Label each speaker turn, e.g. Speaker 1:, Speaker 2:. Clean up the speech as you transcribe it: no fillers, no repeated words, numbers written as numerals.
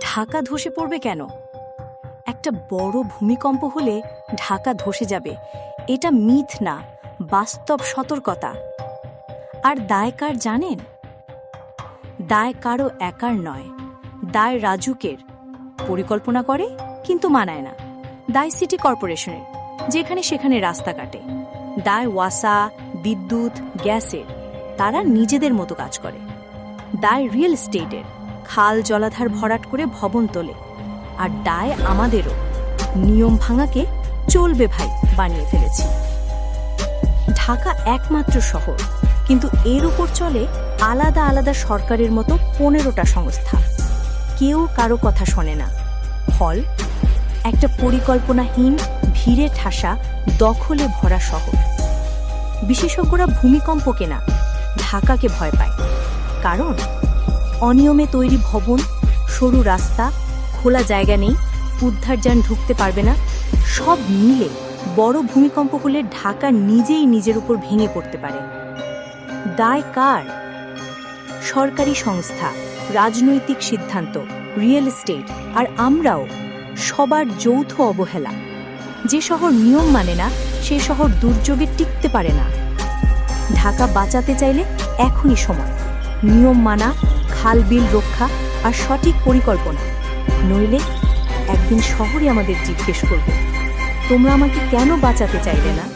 Speaker 1: ঢাকা ধসে পড়বে কেন? একটা বড় ভূমিকম্প হলে ঢাকা ধসে যাবে, এটা মিথ না, বাস্তব সতর্কতা। আর দায় কার জানেন? দায় কারো একার নয়, দায় রাজুকের। পরিকল্পনা করে কিন্তু মানায় না। দায় সিটি কর্পোরেশনের, যেখানে সেখানে রাস্তা কাটে। দায় ওয়াসা, বিদ্যুৎ, গ্যাসের, তারা নিজেদের মতো কাজ করে। দায় রিয়েল এস্টেটের, খাল জলাধার ভরাট করে ভবন তোলে। আর দায় আমাদেরও, নিয়ম ভাঙাকে চলবে ভাই বানিয়ে ফেলেছি। ঢাকা একমাত্র শহর, কিন্তু এর উপর চলে আলাদা আলাদা সরকারের মতো 15টা সংস্থা। কেউ কারো কথা শোনে না। ফল একটা পরিকল্পনাহীন, ভিড়ে ঠাসা, দখলে ভরা শহর। বিশেষজ্ঞরা ভূমিকম্পকে না, ঢাকাকে ভয় পায়। কারণ অনিয়মে তৈরি ভবন, সরু রাস্তা, খোলা জায়গা নেই, উদ্ধারযান ঢুকতে পারবে না। সব মিলে বড় ভূমিকম্প হলে ঢাকা নিজেই নিজের উপর ভেঙে পড়তে পারে। দায় কার? সরকারি সংস্থা, রাজনৈতিক সিদ্ধান্ত, রিয়েল এস্টেট আর আমরাও। সবার যৌথ অবহেলা। যে শহর নিয়ম মানে না, সে শহর দুর্যোগে টিকতে পারে না। ঢাকা বাঁচাতে চাইলে এখনই সময়। নিয়ম মানা, খাল বিল রক্ষা আর সঠিক পরিকল্পনা। নইলে একদিন শহরই আমাদের জিজ্ঞেস করবে, তোমরা আমাকে কেন বাঁচাতে চাইলে না?